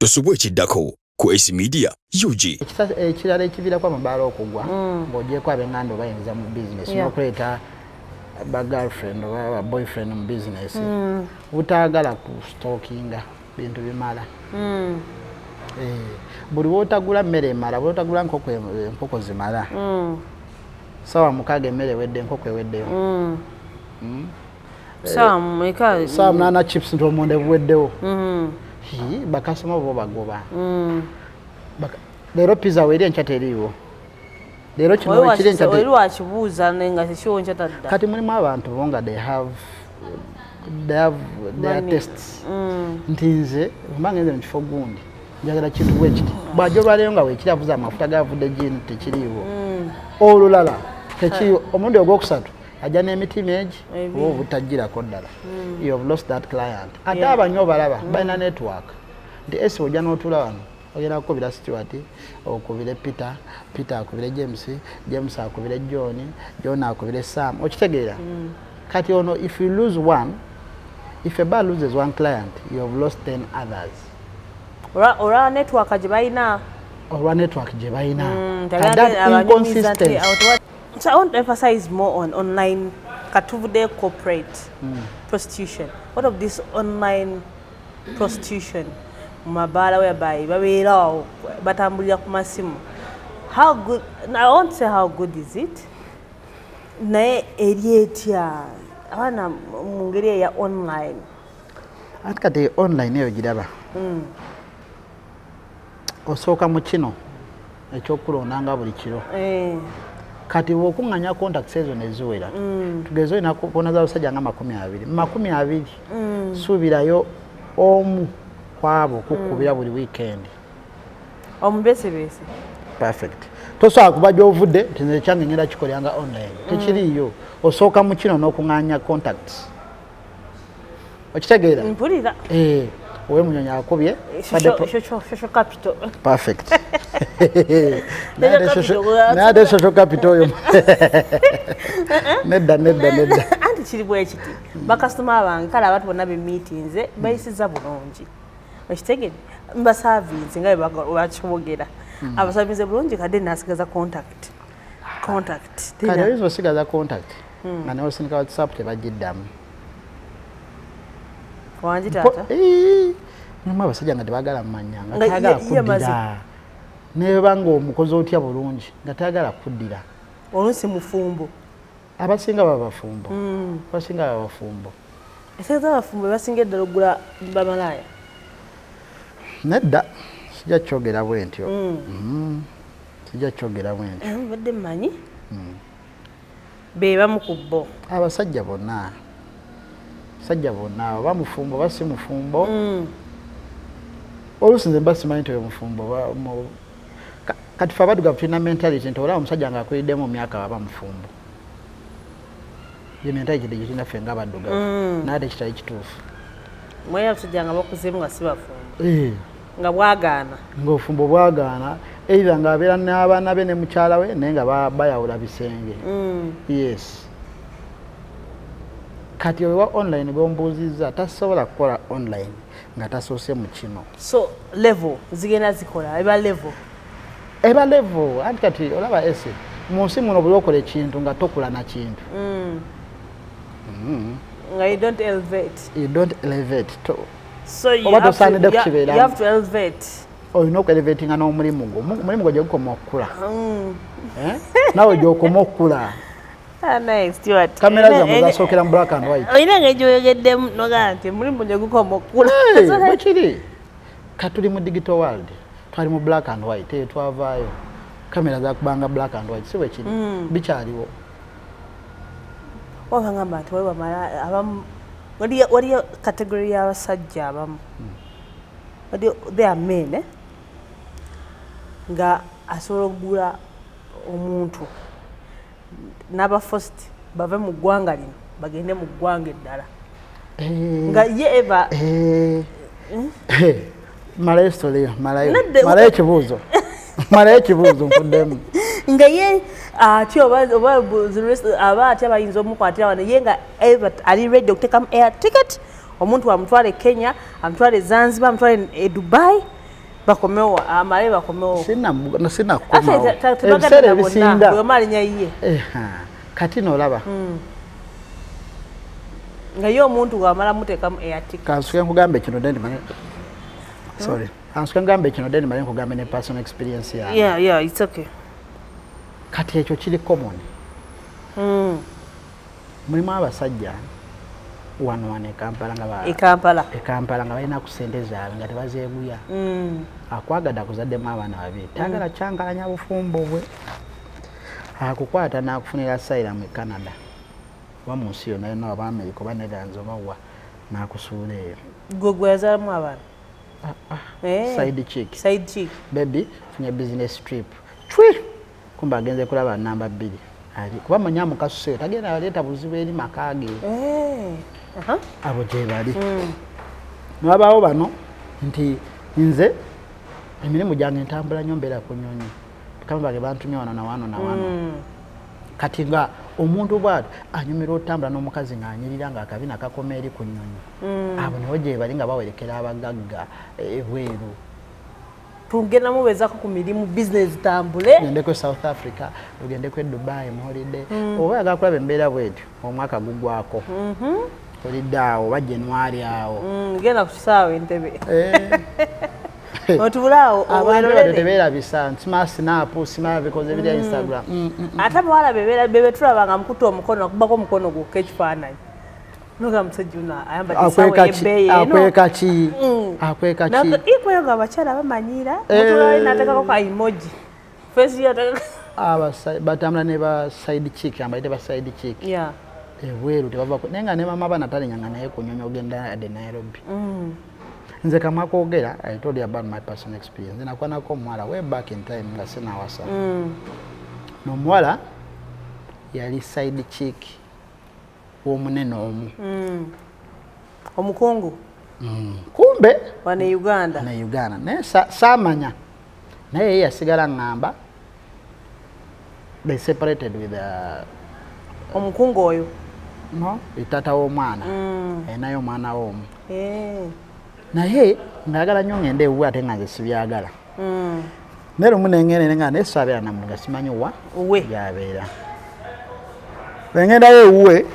Tosubwe ekiddako ku AC Media UG. Ekirala ekiviirako Amabaala okugwa ng'ogyeko ab'enganda bayinza mu business n'okuleeta ba girlfriend oba boyfriend mu business butaagala ku stalkinga bintu bimala. Buli wotagula mmere emala, buli wotagula enkoko zimala. Sawa mukaaga emmere ewedde, enkoko eweddeyo. Sawa munana chips ntomonde buweddewo. Bakasoma bo bagoba. Leero pizza weri enkya teriiwo. Leero kino ekiri enkya teriiwo. Weri wakibuuza nga tekiwo nkya tadda. Kati mulimu abantu bo nga they have their tests. Nti nze mba ngenze mu kifo gundi njagala kintu bwe kiti. Bw'ajja olwaleero nga weekiravuza amafuta gavudde gini tekiriiwo. Olulala tekiriiwo. Omulundi ogwokusatu ajja n'emitima egi oba obutagirako ddala. You have lost that client. Ate abanyo balaba balina network. Nti esi ojja n'otuula wano ogenda kukubira Stuart, okubire Peter akubire James akubire John akubire Sam. Okitegeera? Kati ono if you lose one, if a bar loses one client, you have lost 10 others. Ora network gye balina. Olwa network gye balina. That inconsistent. So I want to emphasize more on online katuvudde corporate prostitution. What of this online prostitution? Amabaala whereby babeerawo batambulira ku masimu. How good, I won't say how good is it. Naye eri etya abana mu ngeri ya online. Ati kati online eyo giraba. Osooka mu kino ekyokulondanga buli kiro. Kati wokuŋŋanya contacts ezo ne ziwera. Tugeze olina kubonaza abasajja nga 20. Mu 20 suubirayo omu kwabo kukubira buli weekend. Omubesebese. Perfect. Tosobola kuba gy'ovudde nti nze kyange ngenda kikolyanga online. Tekiriiyo. Osooka mu kino n'okuŋŋanya contacts. Okitegeera? Mpulira. Owe munyonyi akubye. Social capital. Perfect. Nade social capital oyo. Nedda. Anti kiri bwe kiti. Bakasitoma abange kale abantu bonna be meetings bayisiza bulungi. Okitegeera? Mba service nga bakibogera. Abasabize bulungi kadde nasigaza contact. Kale oyizo osigaza contact. Nga nawe sinika WhatsApp tebagiddamu. Wanji tata. Nyuma abasajja nga tebagala mmanyanga. Tayagala kuddira. Neba ng'omukozi otya bulungi nga tayagala kuddira. Oluusi mufumbo. Abasinga babafumbo. Abasinga babafumbo. Eseza abafumbo basinga ddala okugula bamalaaya. Nedda sijja kyogera bwe ntyo. Sijja kyogera bwe ntyo. Badde mmanyi? Be bamu ku bo. Abasajja bonna. Oba mufumbo oba si mufumbo. Oluusi nze mba simanyi nti oyo mufumbo. Kati fe abaddugavu tulina mentality nti olaba omusajja ng'akuliddemu mu myaka aba mufumbo. Ye mentality gye tulina ffe ng'abaddugavu. Naye ate kitali kituufu. Mwe abasajja nga bakuzeemu nga si bafumbo. Nga bwagaana. Ng'obufumbo bwagaana. Either ng'abeera n'abaana be ne mukyala we naye nga bayawula bisenge. Yes. Kati owa online gw'ombuuzizza tasobola kukola online nga tasoose mu kino. So level zigenda zikola eba level. Anti kati olaba ese mu nsi muno buli okola ekintu nga tokula na kintu. Nga you don't elevate. So you have to elevate. Olina okuelevatinga n'omulimu gwo. Omulimu gwo gye gukoma okukula. Nawe gy'okoma okukula. Nice, Stuart. Kamera zammwe zasookera mu black and white. Olina ng'egyoyogeddemu nogaa nti omulimu gye gukoma okukula. Bwe kiri. Katuli mu digital world. Twali mu black and white. Twavaayo. Kamera zakubanga black and white. Si bwe kiri. Bikyaliwo. Wabangamba nti waliwo abamu waliyo category y'abasajja abamu. They are men, nga asobola okugula omuntu n'aba first bave mu ggwanga lino bagende mu ggwanga eddala nga ye eba malayo story malayo ekibuuzo nfuddemu nga ye ati aba ati abayinza omukwatira wano ye nga ali ready okutekamu air ticket omuntu amutwale Kenya amutwale Zanzibar amutwale Dubai bakomewo amale bakomewo sina kukomawo ebiseera ebisinga bwemalinya iye kati nolaba nga ye omuntu wamala muteekamu eyatika kansuke nkugambe kino deni manye sorry kansuke ngambe kino deni manye nkugambe ne personal experience yange yeah it's okay kati ekyo kiri common mulimu abasajja wano Kampala nga balina ku ssente zaabwe nga tebazeebuya akwagadde akuzaddemu abaana babiri tagala kyankalanya bufumbo bwe akukwata n'akufunira asylum mu Canada oba mu nsi yonna yonna oba America oba Netherlands oba wa n'akusuula eyo gwe yazaalamu abaana side chick baby funye business trip kumba agenze kulaba namba 2 kuba manyamu kasuse tagenda yaleeta buzibu eri makage abo gye bali mwabaawo bano nti nze emirimu gyange ntambula nnyo mbeera ku nnyonyi tukamba bantumye wano na wano kati nga omuntu bw'atyo anyumirwa otambula n'omukazi ng'anyirira ng'akabina kakoma eri ku nnyonyi abo nibo gye bali nga bawerekera abagagga ebweru tugenda mubeezako ku mirimu business tambule ugendeko South Africa ugendeko Dubai mu holiday oba yagala kulaba embeera bwetyo omwaka gugwako holiday awo oba January awo genda ku kisaawe Entebbe otubulaawo abantu tebeera bisa sima snap sima bikoze bya Instagram ate bwala bebe tulaba nga mukutu omukono kubako omukono gwokka ekifaananyi noga musajjuna ayamba kisawe ebbeeyi akweka ki ikweyo nga abakyala bamanyira mutulali natekako ka emoji face yateka batambula ne ba side chick ambaite ba side chick ebweru tebavako naye nga ne mama banatalinyanga naye ku nnyonyi ogenda ade Nairobi nze kama kwogera I told you about my personal experience nakwanako omuwala way back in time nga sinawasa n'omuwala yali side chick w'omunene omu omukungu kumbe wane Uganda naye saamanya naye ye yasigala ngamba they separated with omukungu oyo no itata w'omwana enayo omwana w'omu naye ngayagala nnyo ngende ewuwe ate nga nze sibyagala naye lumu nengende nga naye saabeera namu nga simanyi wa yabeera wengendayo ewuwe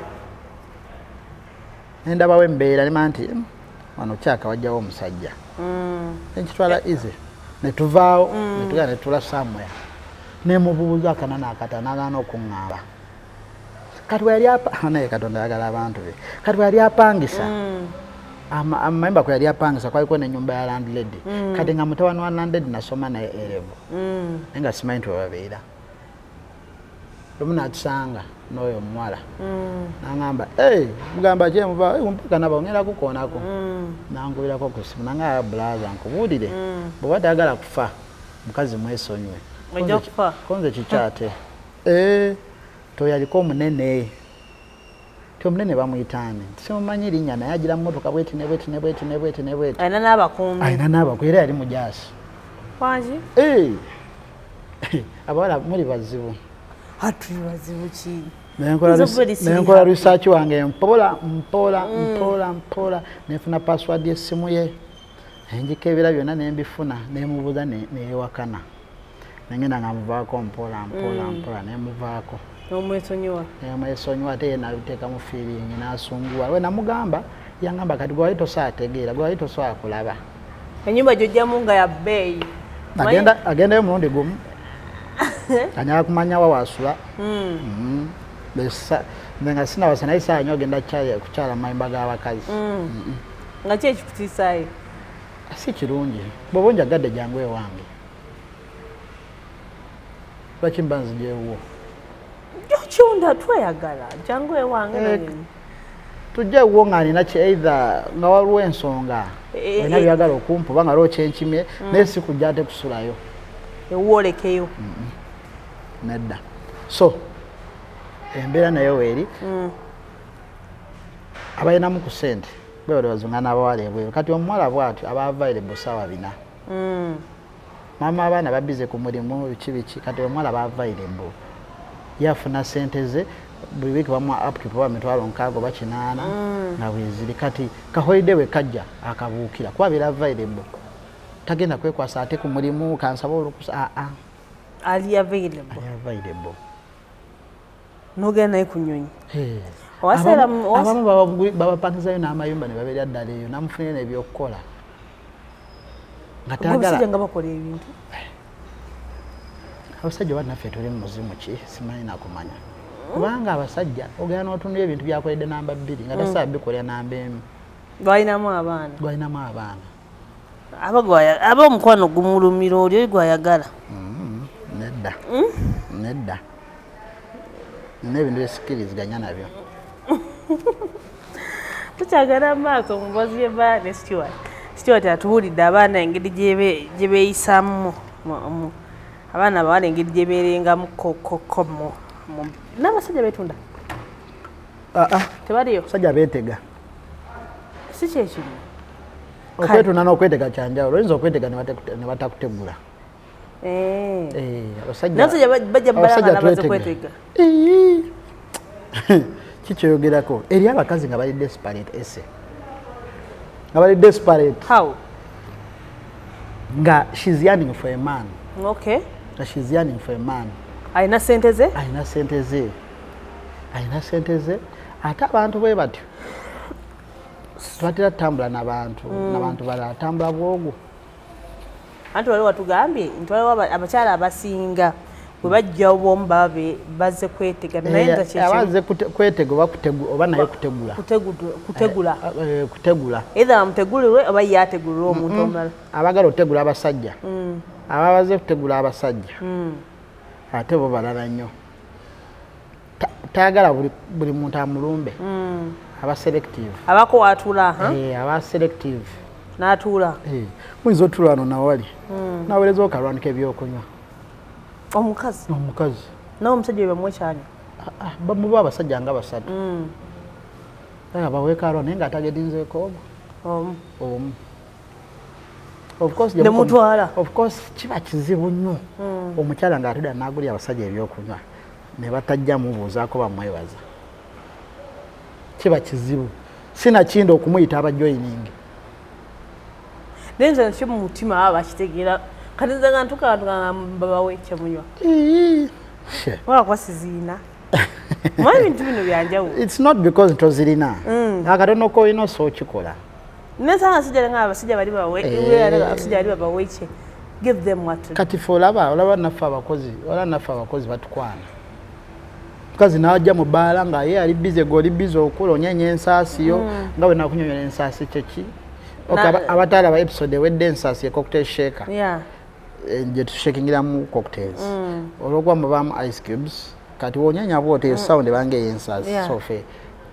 nendabawo embeera nima nti wano kyaka wajjawo omusajja enkitwala ize netuvaawo netugenda netula somewhere nemubuuza akanana akata nagaana okuŋŋamba kati weyali naye Katonda ayagala abantu be kati weyali apangisa amayimba kwe yali apangisa kwaliko n'ennyumba ya landlady kati nga mutabani wa landlady nasoma naye erevu naye nga simanyi nti webabeera lumu natusanga n'oyo omuwala nangamba mugamba ki mpaka naba ongenda kukoonako nangubirako ku simu nanga bulaza nkubuulire bw'oba tayagala kufa mukazi mwesonywe konze kikyate toyaliko omunene ti omunene bamuyitaani simumanyi linnya naye agira mmotoka bweti nebweti alina n'abakungu era yali mujaasi wangi abawala muli bazibu tuli bazibu ki nenkola research wange mpola nefuna password y'essimu ye enjika ebira byonna nembifuna nemubuuza neyewakana nengenda nga muvaako mpola nemuvaako nomwesonyiwa ate yenabiteeka mu feeling nasunguwa we namugamba yangamba kati gwali tosaategeera gwali tosobola kulaba ennyumba gyojjamu nga ya bbeeyi agendayo mulundi gumu anyala kumanya wa wasula nga sinawasa naye saa nyo ogenda kukyala mayimba g'abakazi nga ki ekikutiisaayo si kirungi bw'oba onjagadde jangu ewange lwaki mba nzigyewuwo kyunda tweyagala jangu ewange tujja ewuwo nga nina either nga waliwo ensonga olina byagala okumpa oba nga lwo kyenkimye naye si kujja ate kusulayo ewuwolekeyo nedda so embeera nayo weeri abalinamu ku ssente bwewale bazunga n'abawala ebweru kati omuwala bw'atyo aba available ssaawa 4 maama abaana babize ku mulimu biki kati omuwala aba available yafuna ssente ze buli wiiki bamuwa up to poba 60,000 oba 80 nga bweziri kati kaholide we kajja akabuukira kuba beera available tagenda kwekwasa ate ku mulimu kansaba olukusa ali available nogenda naye ku nnyonyi abamu babapangizayo n'amayumba ne babeera ddala eyo namufunire n'ebyokukola abasajja nga bakola ebintu abasajja bannaffe tuli mu muzimu ki simanyi nakumanya kubanga abasajja ogenda n'otunula ebintu byakoledde namba 2 nga tasobola bikolera namba 1 gwalinamu abaana aba omukwano gumulumira oli gwayagala nedda n'ebintu byesikkiriziganya nabyo tukyagala maaso omubazi Ebaala ne Stuart atuwulidde abaana engeri gye beeyisamu abaana abawala engeri gye beerengamu kokomo n'abasajja beetunda tebaliyo abasajja beetega si kyekimu okwetunda n'okwetega kyanjawulo oyinza okwetega ne batakutegula n'abasajja bajja balaba baze kwetega kikyogerako eri abakazi nga bali desperate nga bali desperate nga she's yearning for a man nga she's yearning for a man alina sente ze ate abantu bwe batyo tubatera tutambula n'abantu balala atambula bwogwo anti waliwo watugambye nti waliwo abakyala abasinga bwe bajja obwomu baba bazze kwetega abaze kwetega oba naye kutegula either bamutegulirwe oba ye ategulirwe omuntu omulala abagala otegula abasajja ababaze kutegula abasajja ate bo balala nnyo tayagala buli muntu amulumbe aba selective abako watula aba selective n'atuula muyinza otuula wano nawali naweereza okalwanika ebyokunywa omukazi nawe omusajja we bamwekyanya bamuba abasajja nga basatu baweekalwa naye ngaatagedinzeeko omu of course kiba kizibu nnyo omukyala ng'atudda n'agulya abasajja ebyokunywa ne batajja mubuuzaako bamwebaza kiba kizibu sinakindi okumuyita abajoyiningi naye nze nsi mu mutima baba bakitegeera kati nze nga ntukaatuka babawe ekyamunywa walakwasiziina mwaye ebintu bino byanjawulo it's not because tozirina akatono koyina osobola okikola nesanga sijja nga abasajja bali babawe kye give them what kati fe olaba naffe abakozi batukwana mukazi n'ajja mu bbaala nga ye ali bize goli bize okula onyenya ensaasiyo nga bwe nakunyonyola ensaasi kyeki abataala ba episode ewedde ensaasi ye cocktail shaker gye tushakingiramu cocktails olwokuba mubaamu ice cubes kati wonyenya bwotyo sound bange ey'ensaasi so fe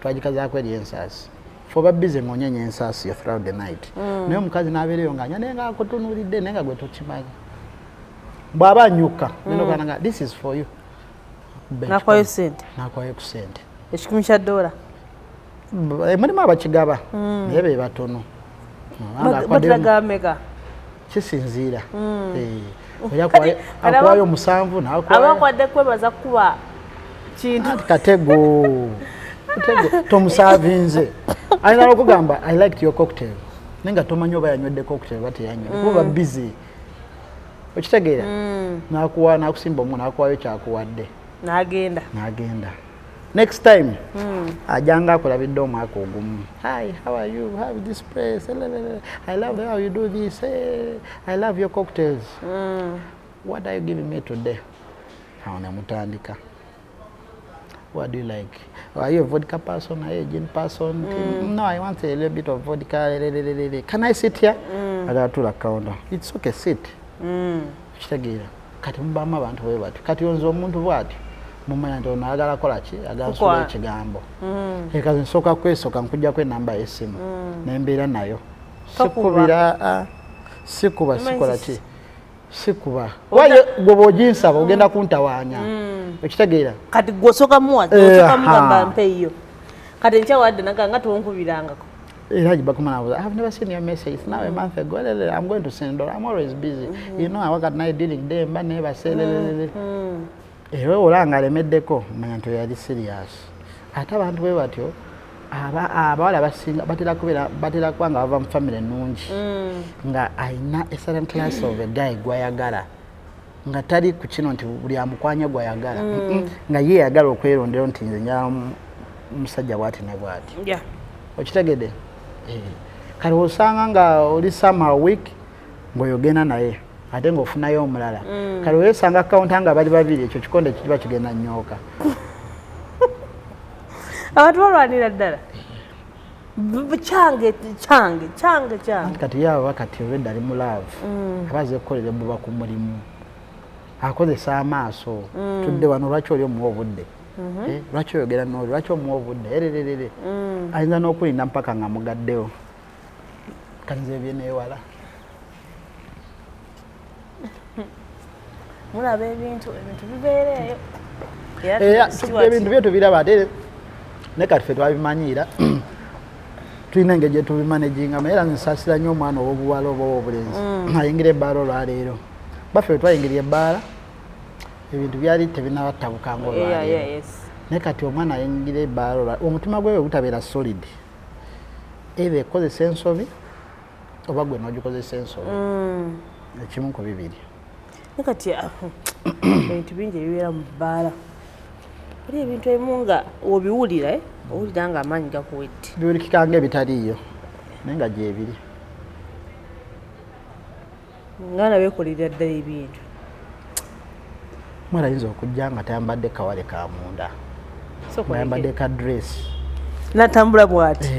twagikazaako eri ensaasi fe oba bize ng'onyenya ensaasi throughout the night naye omukazi n'abeereyo ng'anywa naye nga akutunuulidde naye nga gwe tokimanyi bw'aba anyuka nenokananga this is for you nakwayo sente ku sente $10 mulimu abakigaba naye be batono batiragameka kisinziira akwayo 7 abakwadde kwebaza kuba kintu katego tomusaavinze ayina okugamba I liked your cocktail nenga tomanyi oba yanywedde cocktail bati yanywedde kuba busy okitegeera nakusimba omu nakuwayo kyakuwadde n'agenda next time ajanga akulabidde omwaka ogumu hi how are you have this place I love how you do this I love your cocktails what are you giving me today awo nemutandika what do you like are you a vodka person are you a gin person no I want a little bit of vodka can I sit here agatula counter it's okay sit kitegeera kati mubamu abantu bwe bati kati onzo omuntu bwati mumanya nti ono ayagala kola ki agansula ekigambo ekazi nsooka kwesoka nkujjako enamba y'essimu nembeera nayo sikubira sikuba sikola ki sikuba waye gwe bw'oginsaba ogenda kuntawaanya ekitegeera kati gw'osooka muwaosooka mugamba mpeeyo kati nkyawadde naganga tonkubirangako I have never seen your message. It's now a month ago. I'm going to send it. I'm always busy. You know, I work at night dealing day, but never say. Ewe olanga alemeddeko manya nti yali serious ate abantu bwe batyo abawala basinga batera kuba nga bava mu family ennungi nga ayina a certain class of a guy gwayagala nga tali ku kino nti buli amukwanya gwayagala nga ye yagala okwerondera nti nze nya musajja bwati ne bwati okitegedde kale osanga nga oli summer week ng'oyogena naye ate ng'ofunayo omulala kale weesanga akawunta nga bali babiri ekyo kikonde kiba kigenda nnyoka abantu balwanira ddala kyange kati yaaba kati olwedda ali mu laavu abaze kukolera ebbuba ku mulimu akozesa amaaso tudde wano lwaki oli omuwa obudde lwaki oyogera n'oli lwaki omuwa obudde erererere ayinza n'okulinda mpaka nga mugaddewo kati nze byeneewala mulaba ebintu bibeereeyo ebintu bye tubiraba ate ne kati ffe twabimanyiira tulina engeri gye tubimanagingamu era nsaasira nnyo omwana ow'obuwala oba ow'obulenzi ayingira ebbaala olwaleero baffe twayingira ebbaala ebintu byali tebinabatabukanga olwaleero naye kati omwana ayingira ebbaala omutima gwe gutabeera solid either ekozesa ensobi oba gwe n'ogikozesa ensobi ekimu ku bibiri naye kati ebintu bingi ebibeera mu bbaala oli ebintu ebimu nga obiwulira owulira nga amaanyi gakuwedde biwulikika nga ebitaliiyo naye nga gyebiri ngaana beekolerera ddala ebintu mwala ayinza okujja nga tayambadde kawale ka munda ayambadde ka dress natambula bw'ati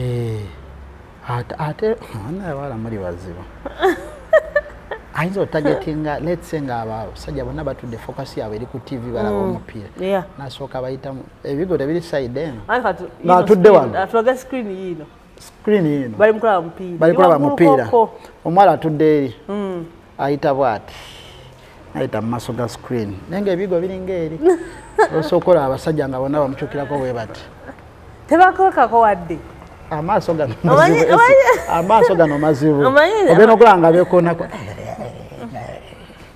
ate nabawala muli bazibu ayinza otagetinga let's say nga abasajja bonna batudde focus yaabwe eri ku TV balaba omupiira nasooka bayitamu ebigo tebiri side eno ng'atudde wano atulaga screen yino bali kulaba mupiira omwala atudde eri ayita bw'ati ayita mu maaso ga screen naye nga ebigo biringa eri osooka olaba abasajja nga bonna bamukyukirako bwe bati tebakolekako wadde amaaso gano mazibu ogenda okulanga beekoonako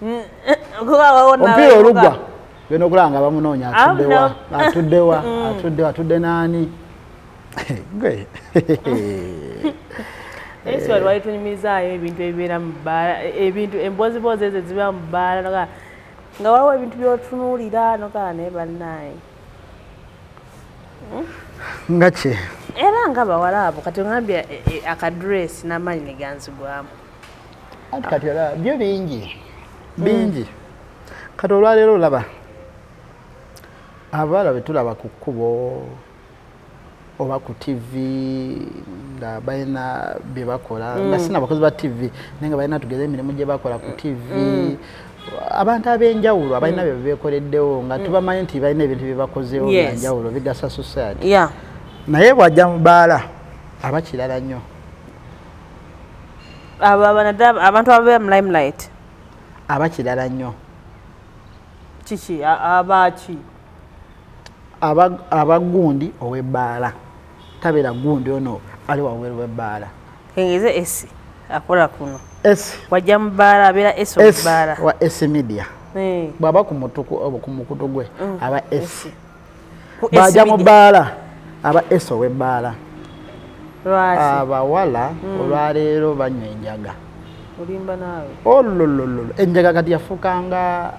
omupiira olugwa genda okulanga bamunoonya atudde naani gwe esi wali wali tunyumizaayo ebintu ebibeera mu bbaala ebintu emboziboozi ezo ziba mu bbaala nga waliwo ebintu byotunuulira nokala naye bannaaye nga ki era nga bawala abo kati ongambye akadress n'amaanyi ne ganzigwamu ati kati olaba byo bingi kati olwaleero olaba abawala betulaba ku kkubo oba ku TV nga balina bye bakola nga sina abakozi ba TV naye nga balina tugeze emirimu gye bakola ku TV abantu ab'enjawulo abalina bye beekoleddewo nga tubamanyi nti balina ebintu bye bakozeewo byanjawulo bigasa society naye bw'ajja mu bbaala aba kirala nnyo abantu ababeera mu limelight aba kirala nnyo kiki abaki abagundi ow'ebbaala tabeera gundi ono ali waweeru w'ebbaala kengeze esi akola kuno esi wajja mu bbaala abeera esi ow'ebbaala wa esi media bw'aba ku mukutu gwe aba esi bw'ajja mu bbaala aba esi ow'ebbaala abawala olwaleero banywa enjaga olimba naawe ololololo enjaga kati yafukanga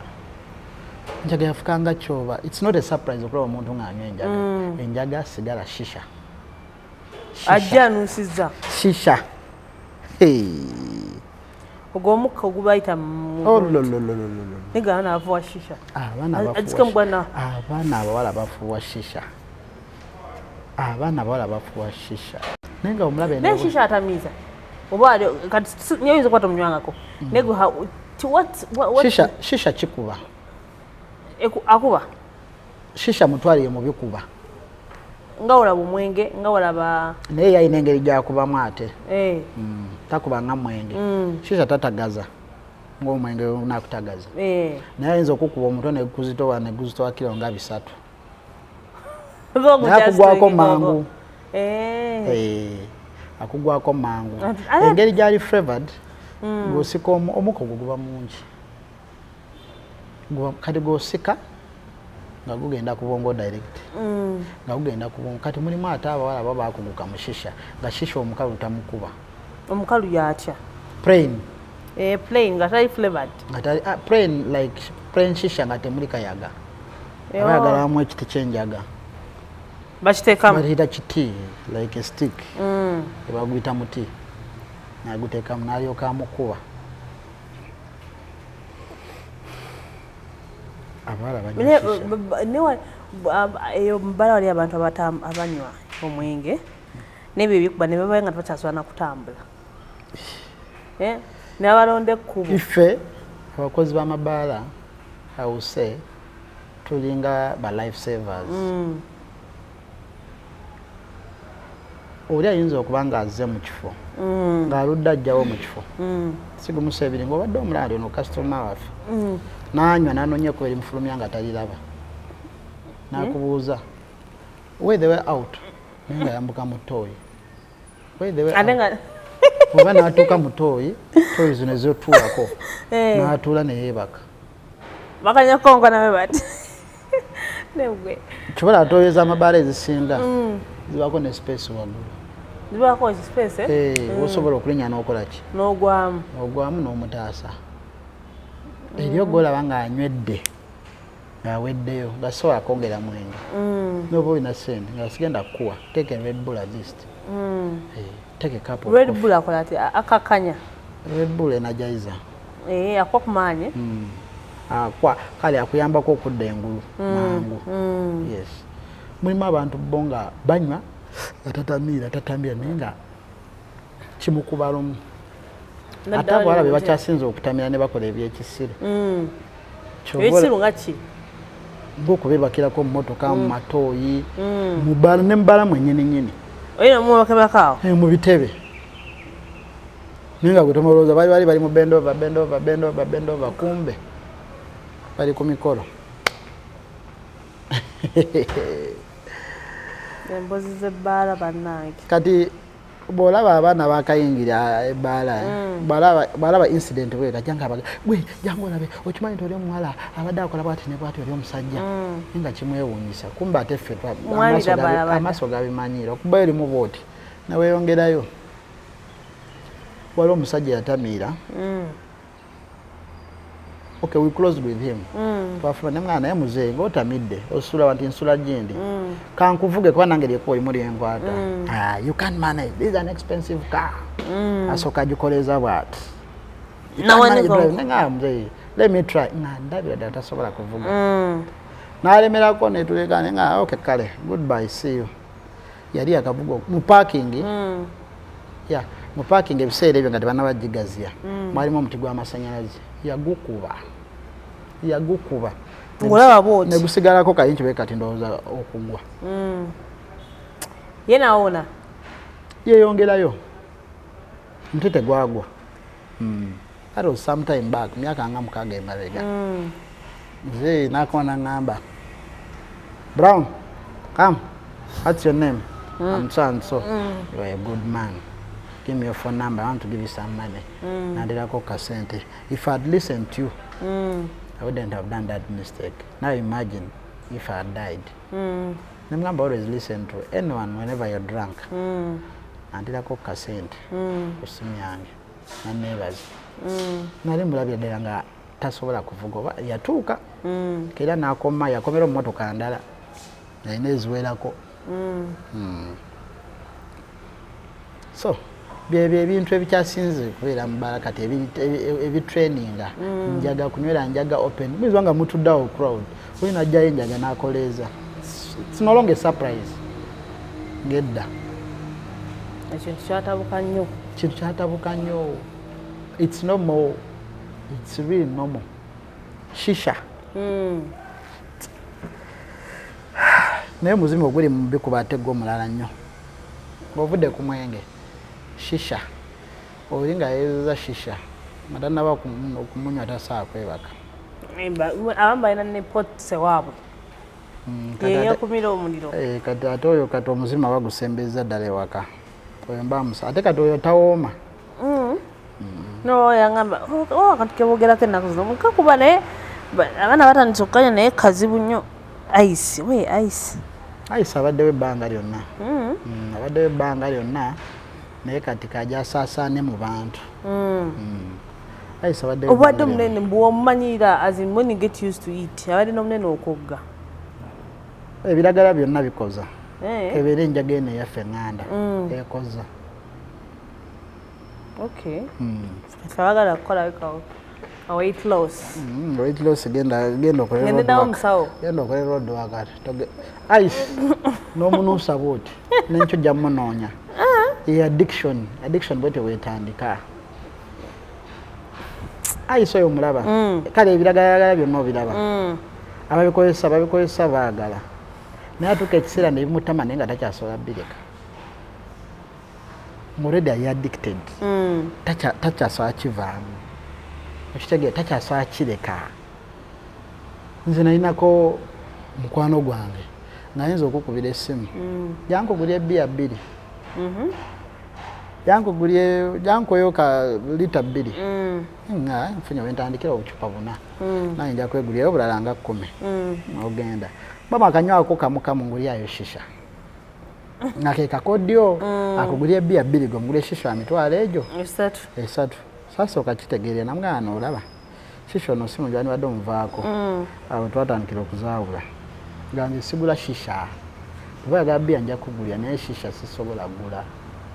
kyoba it's not a surprise okulaba omuntu ng'anywa enjaga enjaga sigala shisha ajja anuusiza shisha ogwo omukka ogubayita negana naafuwa shisha abaana abawala bafuwa shisha naye nga omulabe naye shisha atamiiza oba kati nyoyinza okwata omunywangako shisha kikuba akuba shisha mutwaliye mu bikuba nga olaba omwenge nga olaba naye yalina engeri gyakubamu ate takuba nga mwenge shisha tatagaza ng'omwenge nakutagaza naye ayinza okukuba omutwe neguzitowa neguzitowa kiro nga 3 naye akugwako mangu akugwako mangu engeri gyali flavored ng'osika omukka ogwo guba mungi kati gw'osika nga gugenda ku bongo direct nga gugenda ku bongo kati mulimu ate abawala baba bakuguka mu shisha nga shisha omukalu tamukuba omukalu yatya plain plain nga tali flavored plain like plain shisha nga temuli kayaga abayagalamu ekiti kyenjaga bakiteekamu bakiyita kiti like a stick ebaguyita muti naguteekamu n'alyoka amukuba eyo mubala wali abantu abanywa omwenge nebyo ebikuba ne babaye nga tebakyasobola na kutambula ne abalonda ekkubo ife abakozi b'amabaala awuse tulinga ba life savers oli ayinza okuba nga azze mu kifo ng'aludde ajjawo mu kifo sigumusa ebiri ng'obadde omulala ono kasitoma waffe n'anywa n'anoonyeko eri mufulumya nga taliraba n'akubuuza where the way out naye nga yambuka mu ttooyi oba n'atuuka mu ttooyi ttooyi zino ezotuulako n'atuula ne yeebaka bakanyakonko nawe bati nebwe kibola atooyo z'amabaala ezisinga zibaako ne space waggulu zibaako space osobola okulinnya n'okola ki n'ogwamu n'omutaasa eryo golaba ng'anywedde ng'aweddeyo nga sobola kwongera mwenge noba olina sente nga sigenda kukuwa take a red bull at least take a cup of red bull akola ati akakanya red bull energizer akwa kumaanyi kale akuyambako okudda engulu mangu yes mulimu abantu bo nga banywa tatamira naye nga kimukuba lumu ate abawala be bakyasinza okutamira ne bakola ebyekisiru ebisiru nga ki ng'okubebakirako mu motoka mu matooyi ne mubala mwennyininyini oyina mubakebakaawo mu bitebe naye nga gwe tomolowooza bali mu bendova kumbe bali ku mikolo embozi z'ebbaala bannange kati bw'olaba abaana bakayingira ebbaala bw'alaba incident bwe gajja ngaabaga gwe jangu olabe okimanyi nti oli omuwala abadde akola bwati ne bwati oli omusajja nga kimwewuunyisa kumbe ate ffe amaaso gabimanyiira okuba erimu bwoti neweeyongerayo waliwo omusajja yatamiira okay, we closed with him. Twafuna nemwana naye muzeeyi ng'otamidde osula wanti nsula gindi kankuvuge kuba nange lyeko oli muli enkwata you can't manage, this is an expensive car asooka gikoleza bwati nga muzeeyi let me try nga ndabira ddala tasobola kuvuga n'alemerako netulekane nga okay kale goodbye see you yali akavuga mu parking mu parking ebiseera ebyo nga tebannabagigazya mwalimu omuti gw'amasannyalaze yagukuba ngolaba bwoti negusigalako kayinki bwe kati ndowooza okugwa ye naawona yeeyongerayo muti tegwagwa that was sometime back myaka nga 6 emabega muzeeyi nakona ngamba Brown come what's your name I'm so and so you are a good man. Give me your phone number. I want to give you some money. Nandirako kasente. If I'd listened to you, I wouldn't have done that mistake. Now imagine if I had died. Remember, always listen to anyone whenever you're drunk. Nandirako kasente. Kusimyange. Na neighbors. Nali mulabye ddala nga tasobola kuvuga yatuuka. Kera n'akoma yakomera mu mmotoka ndala. Nalina eziwerako. So byebyo ebintu ebikyasinze kubeera mubaala kati ebitraininga njaga kunywera njaga open muyinza nga mutuddawo crowd oli najjayo enjaga n'akoleeza it's no longer a surprise ngedda ekintu kyatabuka nnyo kintu kyatabuka nnyo it's normal, it's really normal. Shisha naye muzimu oguli mu bikuba ate gwo mulala nnyo ng'ovudde ku mwenge shisha oli nga yeeza shisha matanaba okumunywa tasaa kwebaka abamu balina ne pots ewaabwe yeyakumira omuliro kati ate oyo kati omuzima bagusembeza ddala ewaka oyo mbamusa ate kati oyo tawooma no yangamba kati kebogerako ennaku zino mukakuba naye abaana batandise okukanya naye kazibu nnyo Ice, we ice. Ice abadde webbanga lyonna. Abadde webbanga lyonna naye kati kajja saasaane mu bantu. Ice abadde webbanga. Obadde munene bw'omumanyira as in when you get used to it. Abadde n'omunene okugga. Ebiragala byonna bikoza. Kebeera enjaga eno eyaffe eŋŋanda ekoza. Okay. Twagala kukola wikawo. Weight loss. Weight loss genda okolera. Ngende dawo musawo. Genda okolera road wakati. Ice n'omunuusa bwoti n'ekyo jja munoonya. Addiction bwete weetandika. Ice oyo mulaba. Kale ebiragala byonna obiraba. Ababikozesa baagala. Naye atuuka ekiseera ne bimutama naye nga takyasobola bireka. Already are addicted. Takyasobola kivaamu. Ekitegeera takyasobola kireka. Nze nalinako mukwano gwange ng'ayinza okukubira essimu. Jankugulya ebbiya 2. Jankoyo ka lita 2. Nfunye wentandikira obucupa 4. Nange nja kwegulirayo obulala nga 10. Ogenda. Mama akanywako kamukamu ngulyayo shisha. Ngake kakodyo akugulya ebbiya 2 gomugula shisha mitwalo egyo. Esatu. Sasa okakitegeerera na mwana olaba. Shisha ono simu jwani wadde omuvaako. Awo twatandikira okuzaawula. Gange sigula shisha. Bwagala bbiya nja kugulya naye shisha sisobola gula.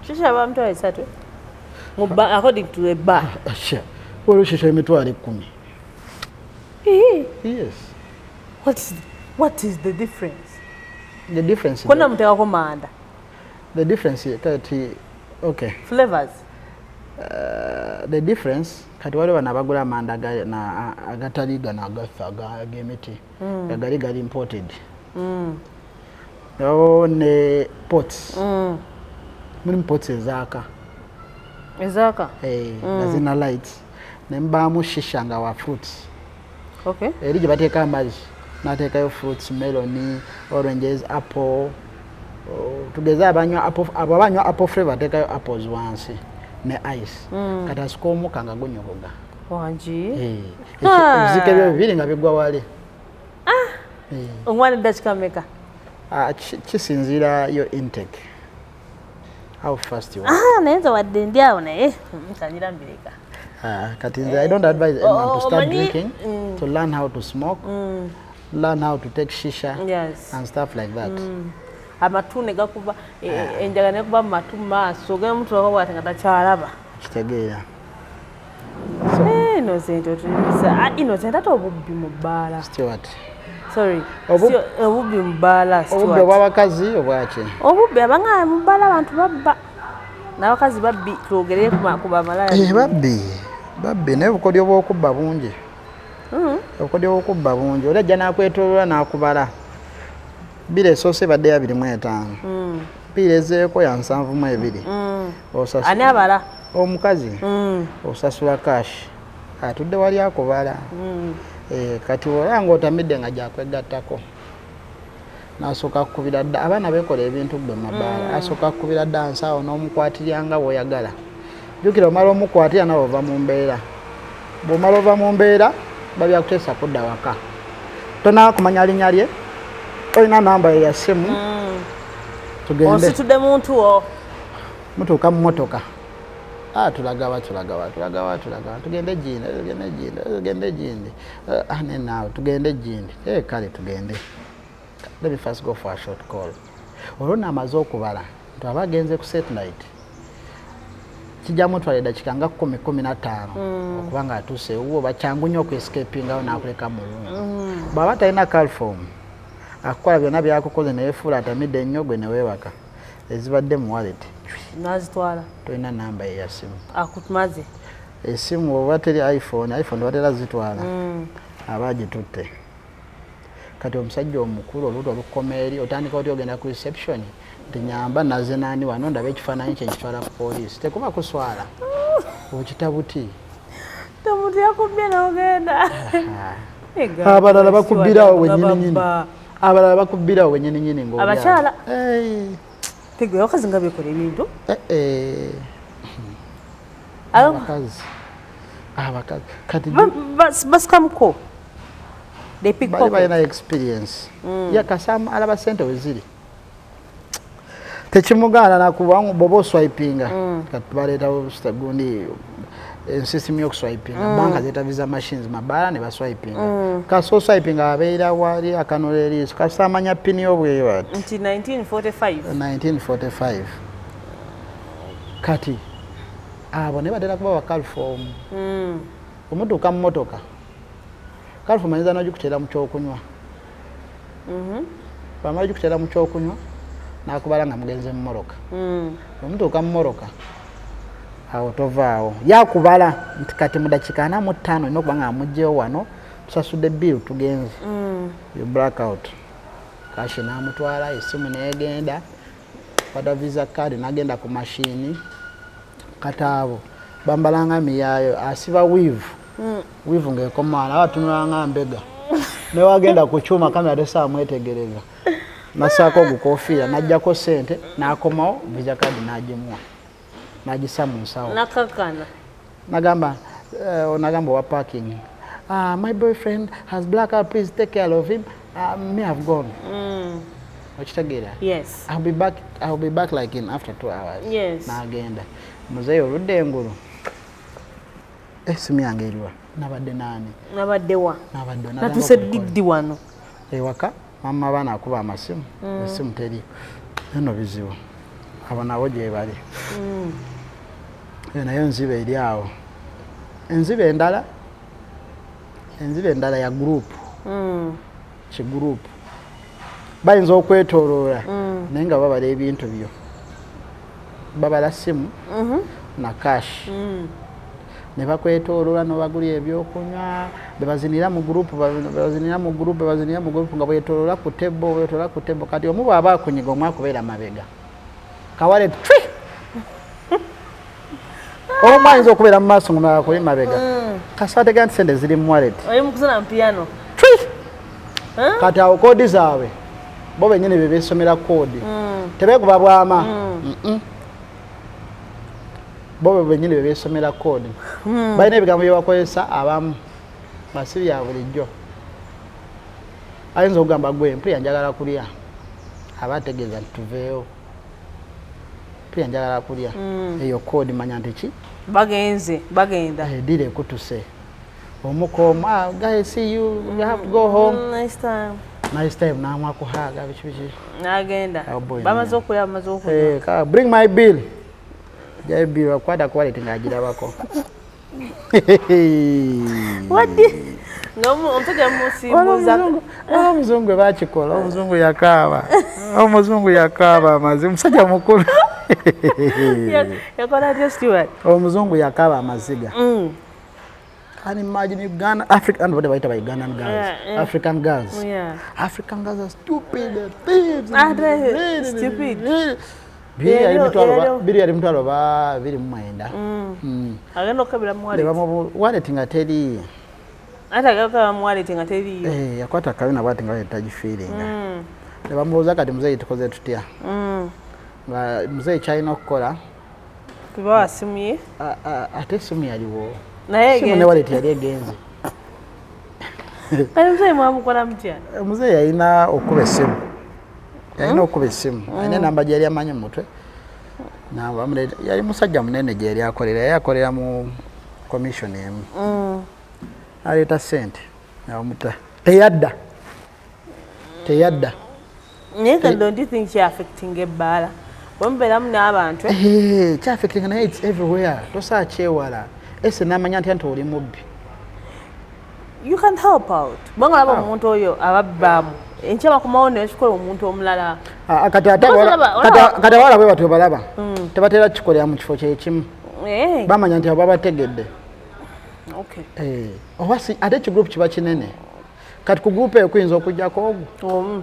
Shisha ba mtwalo 3. According to the bar. Waliwo shisha emitwalo 10. Yes. What is the difference? The difference. Kona mtekako maanda. The difference kati okay. Flavors. The difference kati wale wanabagula amanda na agataliga na agafa agemiti. Gali imported. Ne pots. Muni pots ezaka. Gazina lights. Nembamu shisha nga wa fruits. Okay. Erije bateeka amazi. Nateekayo fruits, melon, oranges, apple. Tugeza abanywa apple flavor bateekayo apples wansi ne ice. Kati asika omuka nga gunyogoga. Wangi. Ebizike byo bibiri nga bigwa wale. Omwana dakika mmeka? Kisinziira yo intake. How fast you want. Naye nze wadde ndi awo naye nsanjira mbireka. Kati nze I don't advise anyone to start drinking, to learn how to smoke, learn how to take shisha, and stuff like that. Amatune gakuba enjaga ne kuba matu maaso ge muntu wabwa nga takyalaba. Kitegeera. Innocent otulimisa. Innocent ate obubbi mu bbaala. Stuart. Sorry. Obubbi mu bbaala Stuart. Obubbi obw'abakazi obwaki? Obubbi abanga mu bbaala abantu babba. N'abakazi babbi twogerere ku bamalaya. Babbi naye obukodyo bw'okubba bungi. Obukodyo bw'okubba bungi. Olajja n'akwetooloola n'akubala. Bira esoose badde ya 25. Bira ezeeko ya 72. Ani abala? Omukazi. Osasula cash. Atudde wali akubala. Kati olanga otamidde nga gyakwegattako. N'asooka kukubira dda abaana beekola ebintu gwe mabaala. Asooka kukubira dda nsaawo n'omukwatirya nga bw'oyagala. Jjukira omala omukwatira nawe ova mu mbeera. Bw'omala ova mu mbeera babya kuteesa kudda waka. Tona kumanya linnya lye. Olina namba ya simu. Tugende. Ositudde muntu wo. Mutuuka mu motoka. Tulaga. Tugende gindi. Naawe tugende gindi. Kale tugende. Let me first go for a short call. Olwona amaze okubala. Ntwaba agenze ku satellite. Kijjamu twale dakika nga 10-15 okuba nga atuuse ewuwo bakyangu nnyo okwescapingawo n'akuleka mu lumu. Bw'aba talina calform akukola byonna byakukoze naye fuula atamidde ennyo gwe ne weewaka ezibadde mu wallet n'azitwala. Tolina namba ye ya simu. Akutumaze. Esimu oba teri iPhone batera zitwala aba agitutte. Kati omusajja omukulu oluuto olukoma eri otandika oti ogenda ku reception tinyamba naze nani wano ndabe ekifaananyi kye nkitwala ku poliisi tekuba kuswala okitabuti tomuntu yakubbye n'ogenda. Abalala bakubbirawo wennyini nyini ng'obya abakyala tegwe abakazi nga bekola ebintu abakazi kati basikamuko they pick bali pockets. balina experience ya kasam alaba sente weziri tekimugana nakuba bobo swipinga katbaleta gundi system yok swipinga banka zeta visa machines mabala ne baswipinga kaso swipinga abeera wali akanoleri kasamanya pin yobwe yati nti 1945 kati abo ne batera kuba wakalform omuntu kamotoka kalform anza najukutera mu kyokunywa bamaji kutera mu kyokunywa nakubala nga mugenze mu moroka omuntu kammoroka awo tovaawo yakubala nti kati mu dakika 45 ino kubanga amujjewo wano tusasudde bill tugenze you blackout kashi namutwala esimu negenda pada visa card nagenda ku machine kataabo bambalanga miyayo asiba weave ngekomana abatunulanga mbega ne wagenda ku kyuma kamera tesa mwetegereza nasako gukofiira najjako sente nakomawo visa card najimwa najisa mu nsawo nakakana nagamba wa parking my boyfriend has blackout, please take care of him. Me have gone. Yes. I'll be back like in after 2 hours. Yes. Na agenda. Muzeyo oludde engulu. Esimu yange eriwa. Nabadde nani? Nabaddewa. Nabadde nani. Natuseddi wano. Ewaka mama bana akuba amasimu. Esimu teri. Eno bizibu. Abanawo gye bali. Nayo nzibe eri awo. Enzibe endala ya group. Ki group. Bayinza okwetoloola naye nga babala ebintu byo. Babala simu na cash. Ne bakwetoloola n'obagulya ebyokunywa bebazinira mu group nga bwetoloola ku table kati omu bw'aba akunyiga omwe akubeera mabega. Kawale twi! Omu ayinza okubeera mu maaso ng'omulala akuli mabega. Kasaatega nti sente ziri mu wallet. Oyo mu kusana piano. Twi! Kati awo koodi zaabwe bo bennyini be beesomera koodi tebeekuba bwama bo bennyini be beesomera koodi balina ebigambo bye bakozesa abamu basibi ya bulijjo ayinza okugamba gwe mpulira njagala kulya aba ategeeza nti tuveewo mpulira njagala kulya eyo koodi manya nti ki bagenda edira ekutuse omukomu guys see you have to go home nice time namwa kuhaga bichi nagenda bamaze okulya bamaze okunywa bring my bill jai bill akwada quality ngagirabako what ngomu ompega musibuza omuzungu bakikola omuzungu yakaba amazi musajja mukulu yakola byo Stuart omuzungu yakaba amaziga and imagine Uganda, African, what about Ugandan girls? African girls. African girls are stupid, thieves. Stupid. Biri ari mutwalo ba biri mumayenda. Agenda okabira mwali. Wallet nga teri. Ata gaka mwali tinga teri. Yakwata kabina bwati nga taji feeling. Ne bamubuza kati muzeyi tukoze tutya. Nga muzeyi China okukola. Kuba simu ate simu yaliwo. Simu ne wallet yali egenze. Muzeyi mwamukola mutya? Muzeyi yalina okuba essimu. Yalina okuba essimu. Alina namba gye yali amanyi mu mutwe. Yali musajja munene gye yali akolera. Yali akolera mu commission emu. Aleeta ssente. Namuta. Teyadda. Naye don't you think she affecting Ebaala? Wembeeramu n'abantu. Kya affecting naye it's everywhere. Tosaa kyewala. Ese namanya nti oli mubbi. You can help out. Banga laba omuntu oyo ababbamu. Enkyama kumawo nekikola omuntu omulala. Kati wala bwe batyo balaba. Tebatera kikolera mu kifo kyekimu. Bamanya nti abo babategedde. Okay. Owasi ate ekigroup kiba kinene. Kati ku group eyo kuyinza okujjako ogwo.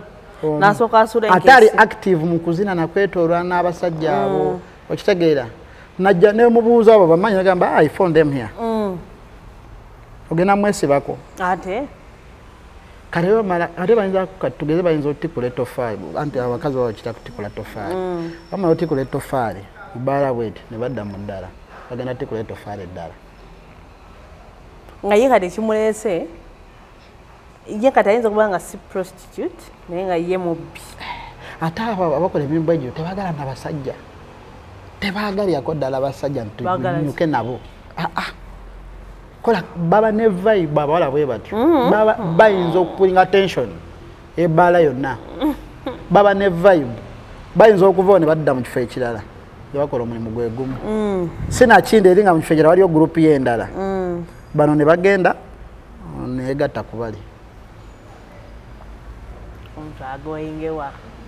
Nasooka asula enkesi. Atali active mu kuzina na kwetolwa n'abasajja abo. Okitegeera. Najja ne mubuuza abo bamanyi agamba I found them here. Ogena mwesibako. Ate Kalewa mala ate bayinza tugeze bayinza otikula etofali anti abakazi babo kita kutikula etofali. Bama otikula etofali Ebaala wet ne badda mu ddala. Bagenda tikula etofali eddala. Nga ye kati kimulese ye kati ayinza okuba nga si prostitute naye nga ye mubbi ate abo abakola emirimu egyo tebaagala n'abasajja tebaagalirako ddala abasajja ntunyuke nabo kola baba ne vibe abawala bwe batyo bayinza okupulinga attention Ebaala yonna baba ne vibe bayinza okuvaho ne badda mu kifo ekirala tebakola omulimu gwe gumu sinakindi eri nga mu kifo ekirala waliyo gurupu y'endala bano ne bagenda neegatta ku bali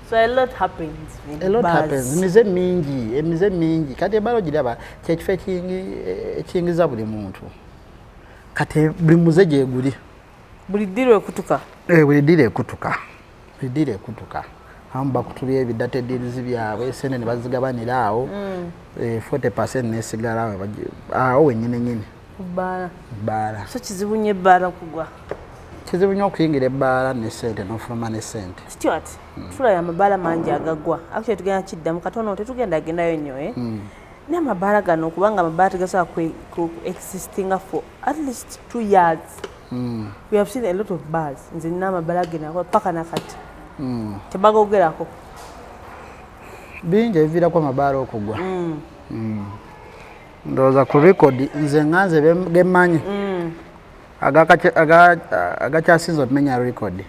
So a lot happens. Emize mingi. Kati Ebaala ogiraba kyekifo ekiyingiza buli muntu. Kati buli muze gye guli. Buli ddiiro ekutuka. Buli ddiiro ekutuka. Abamu bakutulya ebidata eddiirizi byabwe sente ne bazigabanira awo 40% nesigala awo wennyini. Ebaala. So kizibu nnyo Ebaala okugwa. Kizibu nnyo okuyingira Ebaala ne sente n'ofuluma ne sente. Stuart, tulaba amabaala mangi agagwa. Actually tugenda kiddamu katono tetugenda gendayo nnyo ne amabaala gano kubanga amabaala tegasobola ku existinga for at least 2 years. We have seen a lot of bars. Nze nina amabaala gena paka nakati. Tebagogerako. Bingi ebiviirako amabaala okugwa. Ndowooza ku record nze nganze gemmanyi. Agakyasinza okumenya record.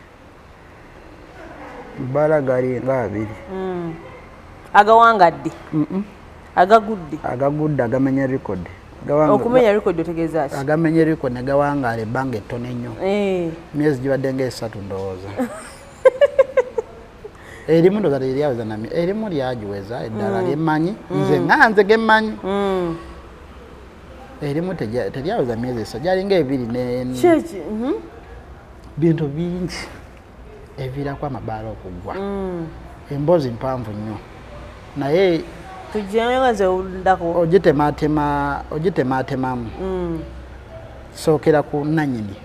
Amabaala gali nga abiri. Agawangadde. Agagudde. Agamenya record. Okumenya record otegeeza ki? Agamenya record ne gawangaala ebbanga ettono ennyo. Myezi gibadde ng'esatu ndowooza. Erimu ndowooza teryaweza erimu lyagiweza eddala lyemmanyi nze nganze gemmanyi. Erimu teryaweza myezi esatu gyalinga ebiri bintu bingi eviirako amabaala okugwa. Emboozi mpanvu nnyo naye ogitemaatemamu sookera ku nannyini.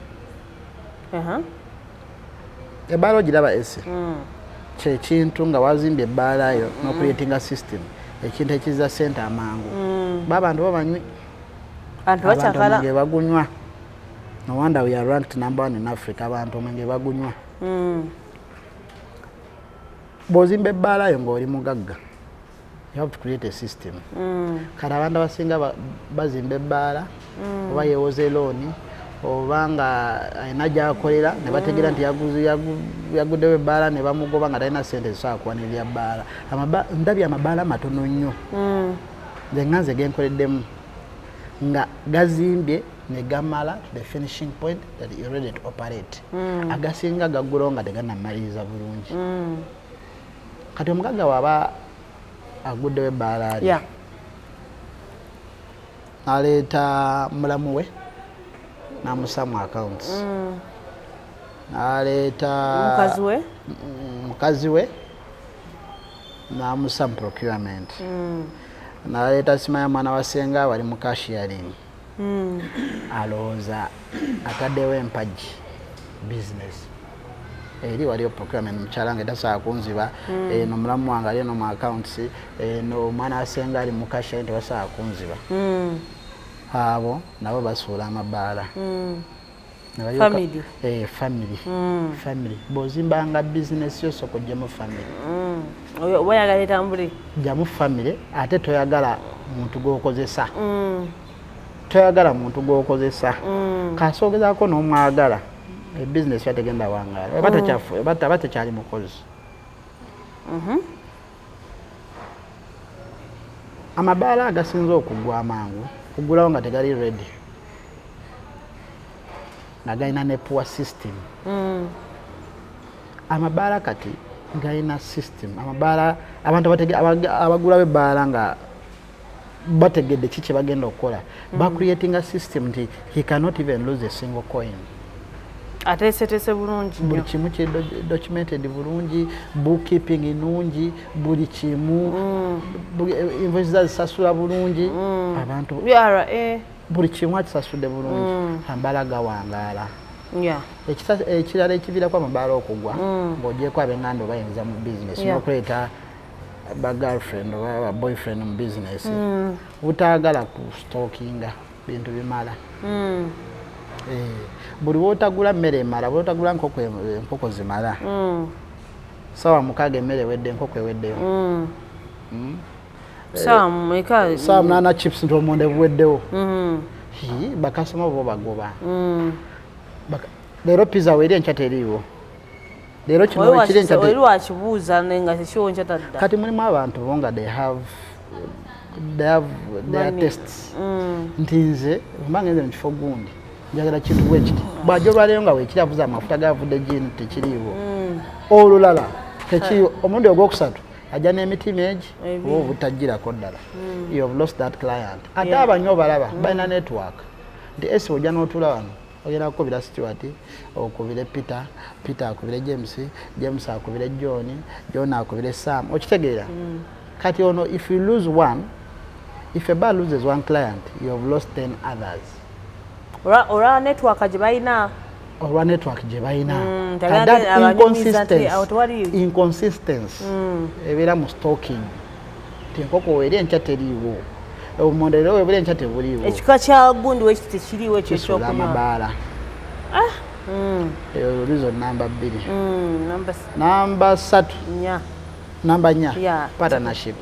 Ebaala ogiraba ese kyekintu nga wazimbye ebbaala yo n'okuleetinga system ekintu ekiza ssente amangu babantu babanywi abantu omwenge bagunywa. No wonder we are ranked number 1 in Africa. Abantu omwenge bagunywa. Bw'ozimba ebbaala yo ng'oli mugagga. You have to create a system. Kati abantu abasinga bazimba ebbaala oba yeewoze looni oba nga ayina gy'akolera ne bategeera nti yaguddewo ebbaala ne bamugoba nga talina ssente zisobola kuwanirira bbaala. Ndabye amabaala matono nnyo. Nze nganze genkoleddemu nga gazimbye ne gamala the finishing point that you ready to operate. Agasinga gaggulawo nga tegannamaliriza bulungi. Kati omugagga waba aguddewo ebbaala lye aleeta mulamu we n'amussa mu accounts. Aleeta mukazi we n'amussa mu procurement. N'aleeta simanya mwana wa ssenga wali mu cashiering. Alowooza ataddewo empagi business eri waliyo procurement mukyala nga tasobola kunziba eno mulamu wange ali eno mu accounts eno omwana wa ssenga ali mu cashiering tebasobola kunziba. Abo nabo basuula amabaala. Family. Bw'ozimbanga business yo soko gye mu family. Oba oyagala etambule? Gyamu family ate toyagala muntu gw'okozesa. Kasoogezaako n'omwagala business yategenda wangaala eba tekyali mukozi. Amabaala agasinza okugwa amangu kugulawo nga tegali ready nga galina ne poor system. Amabaala kati galina system. Amabaala abantu abagulawo ebbaala nga bategedde ki kye bagenda okukola. Creating a system nti he cannot even lose a single coin. Ateeseteese bulungi. Buli kimu kye documented bulungi, bookkeeping nungi, buli kimu invoices zisasula bulungi. Abantu buli kimu akisasudde bulungi. Amabaala gawangaala. Ekirala ekiviirako amabaala okugwa ng'ogyeko ab'enganda obayingiza mu business n'okuleeta ba girlfriend oba ba boyfriend mu business butaagala ku stalkinga bintu bimala. buli wotagula mmere emala wotagula enkoko zimala sawa mukaaga emmere ewedde enkoko eweddeyo sawa munana chips nti omonde buweddewo bakasoma bo bagoba leero pizza weeri enkya teriiwo leero kino wekiri enkyawakibuuza nga tekiwo nkya tadda kati mulimu abantu bo nga they have their tests nti nze mba ngenze mu kifo gundi njagala kintu bwe kiti bw'ajobaleyo nga weekiravuza amafuta gavudde gini tekiriiwo olulala tekiriiwo omundi ogwokusatu ajja n'emitima egi oba obutagirako ddala you have lost that client ate abanyo balaba balina network nti esi ojja n'otula wano ogenda kukubira Stuart okubire Peter akubire James akubire John akubire Sam okitegeera kati ono if you lose one, if a bar loses one client, you have lost 10 others. Ora network jebaina. Ora network jebaina. That inconsistency. Ebera mu stalking. Tenkoko weri enchateriwo. Omondero webere enchateriwo. Ekika kya gundi wekiti kiriwo ekyo kyokuma. Amabaala. Reason number 2. Number 3. Number 4. Partnership.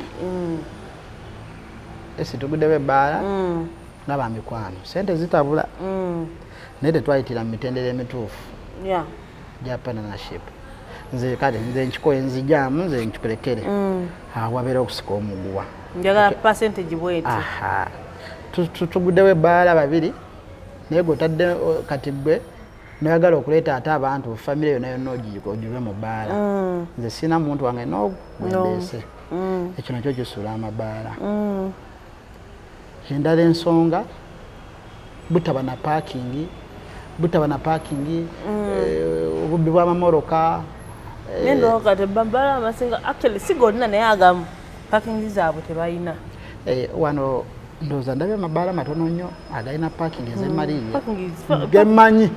Esi tugudde Ebaala naba mikwano sente zitabula naye tetwayitira mu mitendera emituufu gya partnership nze kale nze nkikoye nzijaamu nze nkikulekere wabeera okusika omuguwa njagala percentage bweti tuguddewo Ebaala babiri naye gotadde kati gwe noyagala okuleeta ate abantu famire yonna yonna ogiwe mu Baala nze sina muntu wange nogwendeese ekyo nakyo kisuula Amabaala endala ensonga butaba na parking obubbi bw'amamoroka nendo kati Bambala amasinga actually sigonna naye agamu parking zaabwe tebayina wano ndowooza ndabye Amabaala matono nnyo agalina parking ez'emaliirya gemmanyi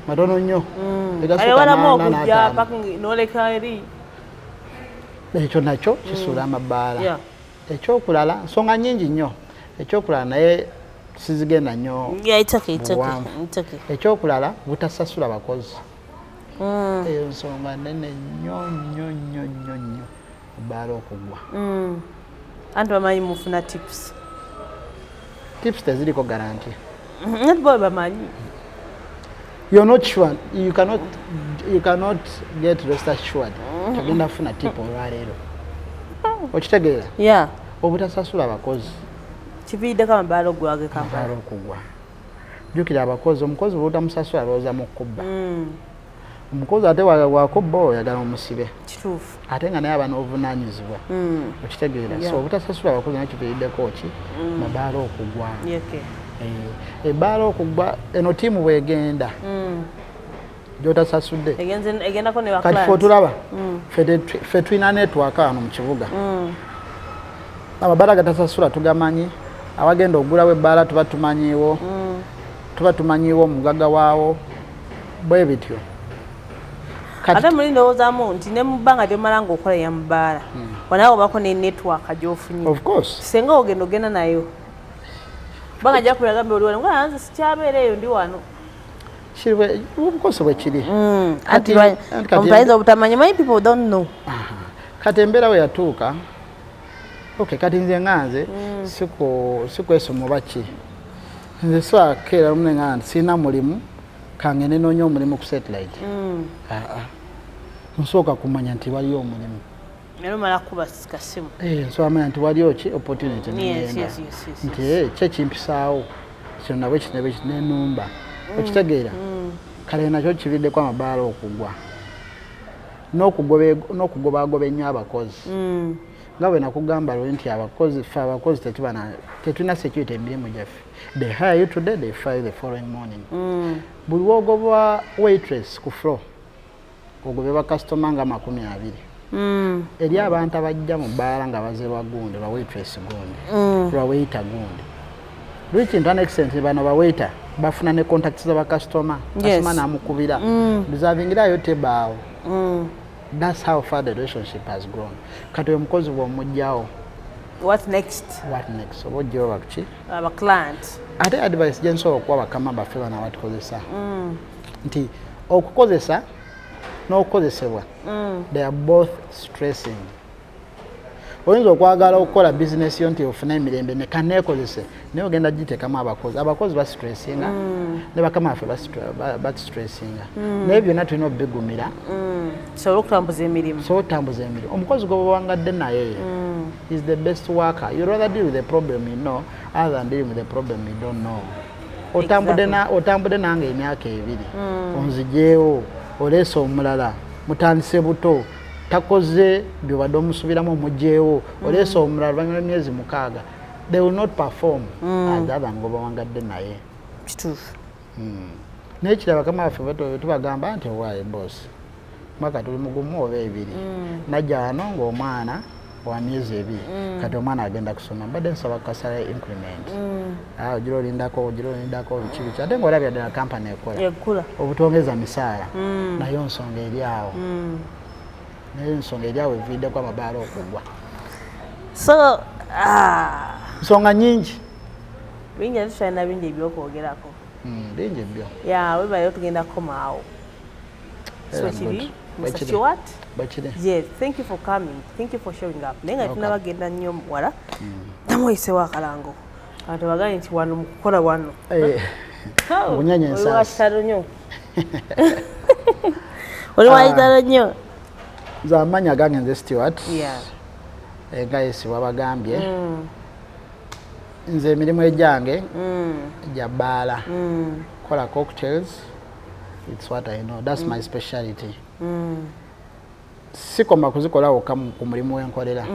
matono nnyo ayawalamu okujja parking n'oleka eri ekyo nakyo kisuula Amabaala ekyokulala nsonga nnyingi nnyo ekyokulala naye sizigenda nnyo ekyokulala butasasula bakozi eyo nsonga nene nnyo Ebaala okugwa anti bamanyi mufuna tips teziriko garanti nati bo bamanyi you're not sure you cannot get rest assured tagenda kufuna tip olwaleero okitegeera obutasasula bakozi kiviiddeko Amabaala ogwageka Amabaala okugwa jjukira abakozi omukozi bw'otamusasula alowooza mu kubba omukozi ate wakubba oyagala omusibe kituufu ate nga naye aba n'obuvunaanyizibwa okitegeera so obutasasula abakozi naye kiviiriddeko ki Amabaala okugwa Ebaala okugwa eno ttiimu bw'egenda gy'otasasudde kati fe otulaba fe tulina network wano mu kibuga Amabaala gatasasula tugamanyi abagenda okugulawo Ebaala tuba tumanyiiwo omugaga waawo bwe bityo ate muli ndowoozaamu nti ne mu bbanga lyomala ng'okola ya Amabaala wanaawe obako ne network gy'ofunye singa ogenda nayo bbanga gyakulaga mbe oli wano nga nze sikyabeera eyo ndi wano obukozi bwe kiri omupayinza obutamanyi many people don't know kati embeera we yatuuka kati nze nga nze sikwesoma oba ki nze swakeera lumu nga nti sirina mulimu kange nenoonya omulimu ku satellite nsooka kumanya nti waliyo omulimu nsobola manya nti waliyo ki opportunity negenda nti kyekimpisaawo kino nabwe kinabwe nenumba okitegeera kale nakyo kividdeko Amabaala okugwa n'okugobagoba ennyo abakozi nga bwe nakugamba lwe nti abakozi tetulina security emirimu gyaffe they hire you today they fire the following morning buli wogoba waitress ku floor ogobe bakasitoma nga 20 eri abantu abajja mu Baala nga bazerwa gundi lwa waitress gundi lwa waiter gundi lwekintu anexcent bano bawaiter bafuna ne contacts z'abakasitoma kasitoma namukubira reservingirayo tebaawo that's how far the relationship has grown kati omukozi bw'omugjawo what next obojjo bakuki aba client ate advice gye nsobola okuwa bakama baffe bana abatukozesa nti okukozesa n'okukozesebwa they are both stressing. Oyinza okwagala okukola business yo nti ofuna emirembe ne kaneekozese naye ogenda giteekamu abakozi bastressinga ne bakama baffe bastressinga naye byonna tulina obigumira so okutambuza emirimu omukozi gwe bawangadde naye is the best worker. You rather deal with the problem you know other than dealing with the problem you don't know. Otambudde nange emyaka 2 onzijeewo oleese omulala mutandise buto takoze byobadde omusubiramu omugyeewo oleese omulala luvannyuma lw'emyezi 6 they will not perform as other ngo bawangadde naye kituufu naye kiraba bakama baffe tubagamba nti owaaye boss mwaka tuli mugumu oba 2 najja wano ng'omwana wa myezi 2 kati omwana agenda kusoma mbadde nsaba kukasala increment ogira olindako biki ate ng'olabya ddala kampani ekola obutongeza misaala naye ensonga eri awo eviiddeko Amabaala okugwa so nsonga nyingi bingi ate tulina bingi ebyokwogerako bingi ebyo webayo tugenda kukomaawo so kiri Mr. Stuart? Yes, thank you for coming. Thank you for showing up. Nenga tunaba genda nnyo wala. Namuyisewo akalango. Ate bagani nti wano mukola wano. Obunyanya ensasi. Washitalo nnyo. Oli wayitalo nnyo. Nze amanya gange nze Stuart. Nga yesibwa bagambye. Nze emirimu egyange gya bbaala. Kola cocktails. It's what I know. That's my speciality. Sikoma kuzikola wokka ku mulimu wenkolera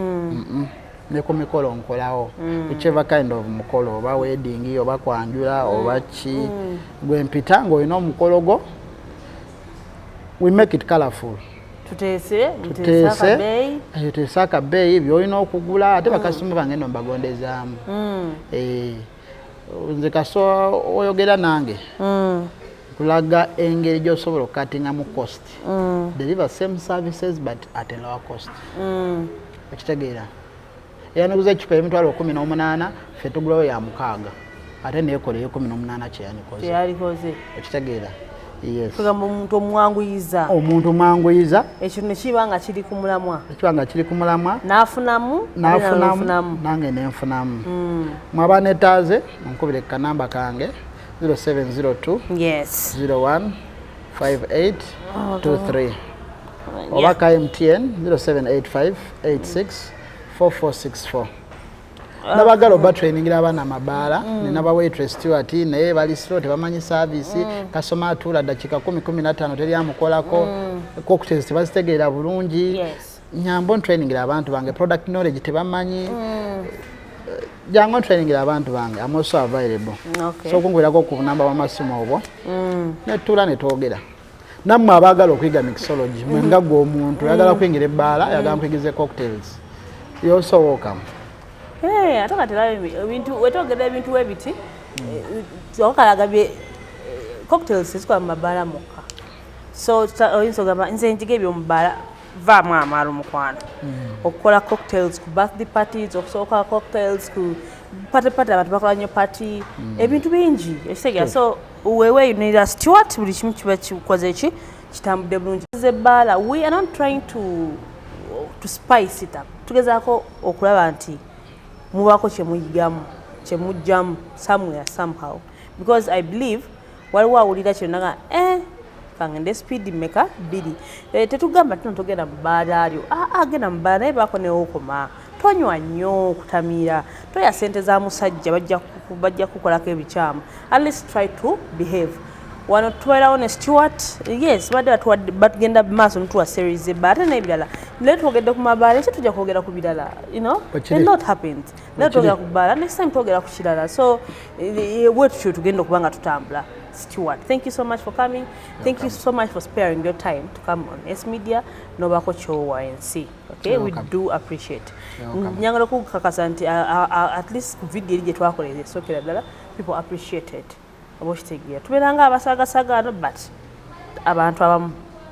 ne ku mikolo nkolawo whichever kind of mukolo oba wedding oba kwanjula oba ki gwe mpita ng'olina omukolo gwo we make it colorful tuteese akabeeyi by'olina okugula ate bakasitoma bange nno mbagondezaamu nze kaso oyogera nange kulaga engeri gy'osobola okukatingamu cost deliver same services but at a lower cost okitegeera era neguza ekipa emitwalo 18 ffe tugulawo ya 6 ate neekola 18 kyeyalikoze okitegeera yes kugamba omuntu omwanguyiza ekintu ne kiba nga kiri ku mulamwa n'afunamu nange nenfunamu mwaba netaaze onkubire kanamba kange 0702 yes 01 5823 oba ka MTN 0785 86 4464 nabagala oba trainingira abaana Amabaala nina ba waitress Stuart naye bali slow tebamanyi service kasoma atula dakika 10-15 teryamukolako cocktails tebazitegeera bulungi nyambo trainingira abantu bange product knowledge tebamanyi jango training abantu bange I'm also available so kungwirako ku namba wa masimu obwo netula netogera namwe abagala okuyiga mixology mwenga gwo omuntu yagala kwingira Ebaala yagala kwigize cocktails you also welcome atakatera ebintu wetogera ebintu webiti okalaga bye cocktails zikwa Amabaala mukka so oyinza ogamba nze njige ebyo Amabaala vaamu amaalo mukwano okukola cocktails ku birthday parties okusooka cocktails ku party abantu bakola nnyo party ebintu bingi ekitegeera so wewe yunira Stuart buli kimu kiba kikoze ki kitambudde bulungi Ebaala we are not trying to spice it up tugezaako okulaba nti mubaako kyemuyigamu kyemujjamu somewhere somehow because I believe waliwo awulira kyonaga kangende speed maker bidi tetugamba tunatogera Amabaala alyo agenda Amabaala naye baako neokoma tonywa nnyo okutamira toya sente za musajja bajja kukolako ebikyamu at least try to behave wano tubeerawo ne Stuart yes batugenda maaso nituwa series Ebaala n'ebirala leero twogedde ku Amabaala ekyo tujja kwogera ku birala a lot happens leero twogera ku Ebaala next time twogera ku kirala so bwe tutyo tugenda okuba nga tutambula Stuart, thank you so much for coming. Thank you so much for sparing your time to come on S Media. Nobako Chowa and see. Okay, we do appreciate. Nyangalo kukakasa nti at least video ije twakoleze so kira people appreciate it. Aboshitegiya. Tuberanga abasaga but abantu abamu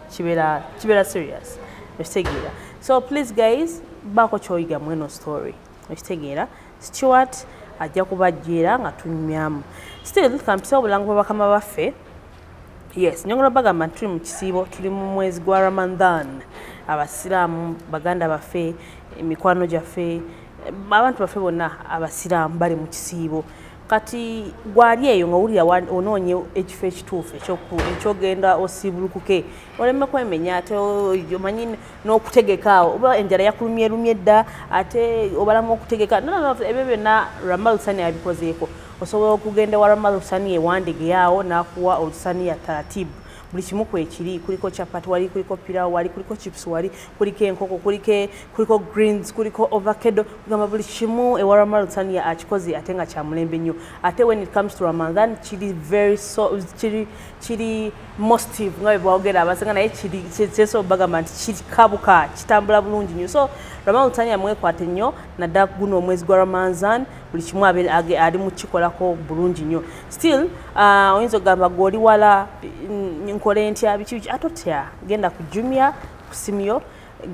kibera serious. Boshitegiya. So please guys, bako choiga mweno story. okitegeera Stuart ajja kubajjeera nga tunyumyamu still kampisa obulango bw'abakama baffe yes nyongera bagamba tuli mu kisiibo tuli mu mwezi gwa Ramadan abasiraamu baganda baffe emikwano gyaffe abantu baffe bonna abasiraamu bali mu kisiibo kati gwali eyo nga wulira onoonye ekifo ekituufu ekyogenda osiibulukuke oleme kwemenya ate omanyi n'okutegeka awo oba enjala yakulumyerumye dda ate obalamu okutegeka ebyo byonna Ramalusani yabikozeeko osobola okugenda wa Ramalusani ewandege awo n'akuwa olusaniya taratibu buli kimu kwekiri kuliko chapati wali kuliko pilau wali kuliko chips wali kuliko enkoko kuliko greens kuliko avocado kugamba buli kimu ewa Ramalusani akikoze ate nga kya mulembe nnyo ate when it comes to Ramadan kiri very so kiri mostive nga bwogera abasenga naye kiri so bagamba nti kiri kabuka kitambula bulungi nnyo so Ramalusani amwekwate nnyo nadda guno omwezi gwa Ramadan buli kimu ali mu kikolako bulungi nnyo still oyinza ogamba gwoli wala nkole ntya biki atotya genda ku Jumia kusimyo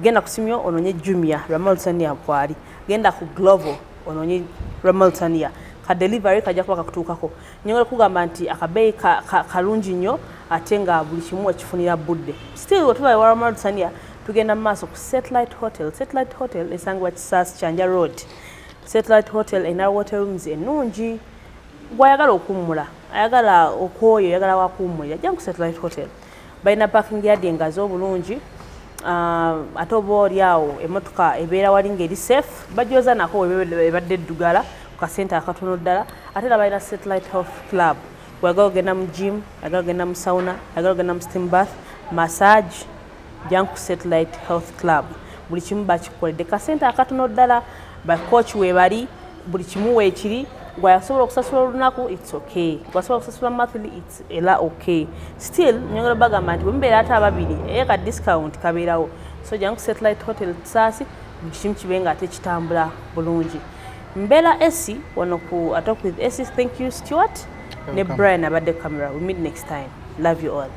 genda kusimyo ononye Jumia Ramalusani akwali genda ku Glovo ononye Ramalusani ka delivery kajja kuba kakutuukako nyongera kugamba nti akabeyi kalungi nnyo ate nga buli kimu ekifunira budde still otuba wa Ramalusani tugenda maaso ku Satellite Hotel esangibwa Kisasi Kyanja Road Satellite Hotel ena water rooms ennungi gwayagala okummula ayagala okwoyo ayagala wakummulira jja ku Satellite Hotel balina parking yard engazi obulungi ate oba oli awo emmotoka ebeera wali ng'eri safe bajooza nako ebadde eddugala ku kasente akatono ddala ate era balina Satellite Health Club gwayagala ogenda mu gym ayagala ogenda mu sauna ayagala ogenda mu steam bath massage jja ku Satellite Health Club buli kimu bakikoledde kasente akatono ddala bacoach webali buli kimu weekiri gwayasobola okusasula olunaku it's okay gwasobola okusasula monthly it's era okay still nyongera bagamba nti bwemubeera ate ababiri ka discount kabeerawo so jangu Satellite Hotel Kisasi buli kimu kibe nga ate kitambula bulungi mbeera esi wano ku Talk with Esi. Thank you Stuart ne Brian abadde camera. We meet next time. Love you all.